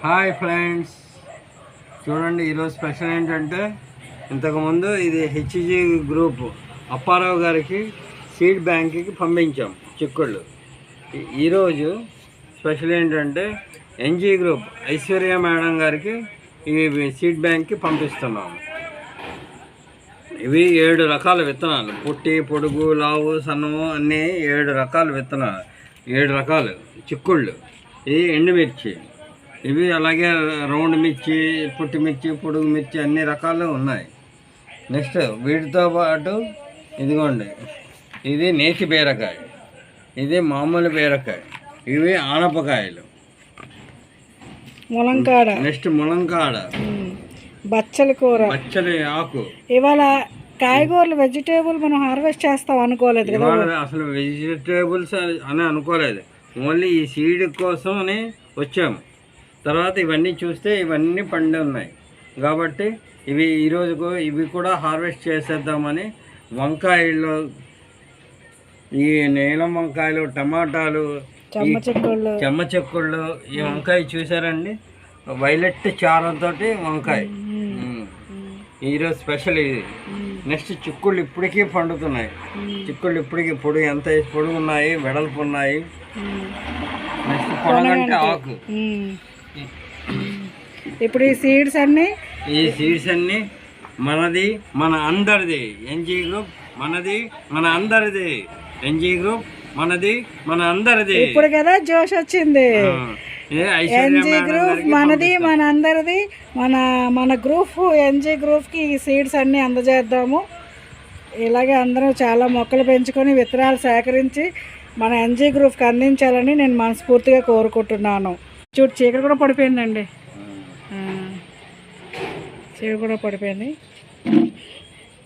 Hi friends, చూడండి ఈరోజు special ఏంటంటే ఇంతకుముందు ఇది హెచ్జి గ్రూప్ అప్పారావు గారికి సీడ్ బ్యాంక్కి పంపించాం చిక్కుళ్ళు. ఈరోజు స్పెషల్ ఏంటంటే ఎన్జీ గ్రూప్ ఐశ్వర్య మేడం గారికి ఈ సీడ్ బ్యాంక్కి పంపిస్తున్నాము. ఇవి 7 రకాల విత్తనాలు, పుట్టి, పొడుగు, లావు, సన్నము అన్నీ 7 రకాల విత్తనాలు, 7 రకాలు చిక్కుళ్ళు. ఇది ఎండుమిర్చి, ఇవి అలాగే రౌండ్ మిర్చి, పుట్టి మిర్చి, పొడుగు మిర్చి అన్ని రకాలు ఉన్నాయి. నెక్స్ట్ వీటితో పాటు ఇదిగోండి, ఇది నేతి బీరకాయ, ఇది మామూలు బీరకాయ, ఇవి ఆనపకాయలు, ములంకాడ, నెక్స్ట్ ములంకాడ, బచ్చలి కూర, బచ్చలి ఆకు. ఇవాళ కాయగూరలు వెజిటేబుల్ మనం హార్వెస్ట్ చేస్తాం అనుకోలేదు కదా, అసలు వెజిటేబుల్స్ అని అనుకోలేదు, ఓన్లీ ఈ సీడ్ కోసం అని వచ్చాము. తర్వాత ఇవన్నీ చూస్తే ఇవన్నీ పండి ఉన్నాయి కాబట్టి ఇవి కూడా హార్వెస్ట్ చేసేద్దామని వంకాయలు, ఈ నీలం వంకాయలు, టమాటాలు, చెమ్మ చెక్కుళ్ళు. ఈ వంకాయ చూసారండి, వైలెట్ చారంతో వంకాయ ఈరోజు స్పెషల్ ఇది. నెక్స్ట్ చిక్కుళ్ళు ఇప్పటికీ పండుతున్నాయి, చిక్కుళ్ళు ఇప్పటికీ పొడుగు ఎంత పొడుగు ఉన్నాయి, వెడల్పు ఉన్నాయి. నెక్స్ట్ పొడగంటే ఆకు. ఇప్పుడు ఈ సీడ్స్ అన్నీ మనది, మన అందరిది. ఎన్జీ గ్రూప్ మనది, మన అందరిది. ఎన్జీ గ్రూప్ మనది, మన అందరిది. ఇప్పుడు కదా జోష్ వచ్చింది. ఎన్జీ గ్రూప్ మనది, మన అందరిది. మన గ్రూప్ ఎన్జీ గ్రూప్కి ఈ సీడ్స్ అన్నీ అందజేద్దాము. ఇలాగే అందరం చాలా మొక్కలు పెంచుకొని విత్తనాలు సేకరించి మన ఎన్జీ గ్రూప్కి అందించాలని నేను మనస్ఫూర్తిగా కోరుకుంటున్నాను. చూడు, చీకటి కూడా పడిపోయిందండి, చీకటి కూడా పడిపోయింది.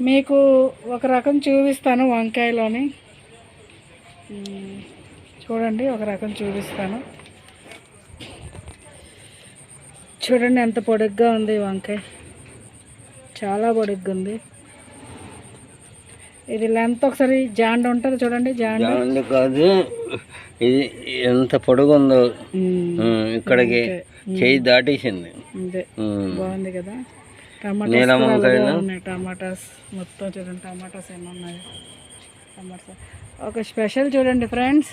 మీకు ఒక రకం చూపిస్తాను వంకాయలోని, చూడండి ఒక రకం చూపిస్తాను. చూడండి ఎంత పొడుగ్గా ఉంది వంకాయ, చాలా పొడుగ్గా ఉంది. ఇది లెంత్ ఒకసారి జాండ ఉంటుంది చూడండి, జాండ కాదు, ఇది ఎంత పొడుగు ఉందో, ఇక్కడికి చేయి దాటేసింది. బాగుంది కదా. టమాటాస్ మొత్తం చూడండి, టమాటాస్ ఏమి ఉన్నాయి. టమాటాస్ ఒక స్పెషల్ చూడండి ఫ్రెండ్స్,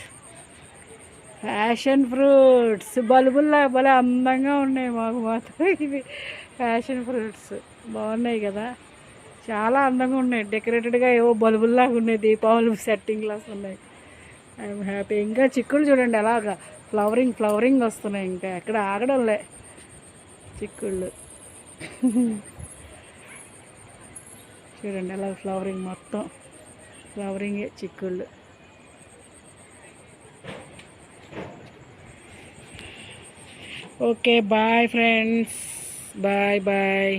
ప్యాషన్ ఫ్రూట్స్. బల్బుల్లా భలే అందంగా ఉన్నాయి మాకు మాత్రం ఇవి ప్యాషన్ ఫ్రూట్స్. బాగున్నాయి కదా, చాలా అందంగా ఉన్నాయి. డెకరేటెడ్గా ఏవో బల్బుల్లాగా ఉన్నాయి, దీపావళి సెట్టింగ్ లాగా ఉన్నాయి. I'm happy. ఇంకా చిక్కులు చూడండి అలాగా ఫ్లవరింగ్ వస్తున్నాయి, ఇంకా ఎక్కడ ఆగడంలే చిక్కుళ్ళు. చూడండి అలా ఫ్లవరింగ్, మొత్తం ఫ్లవరింగే చిక్కుళ్ళు. Okay bye friends, bye.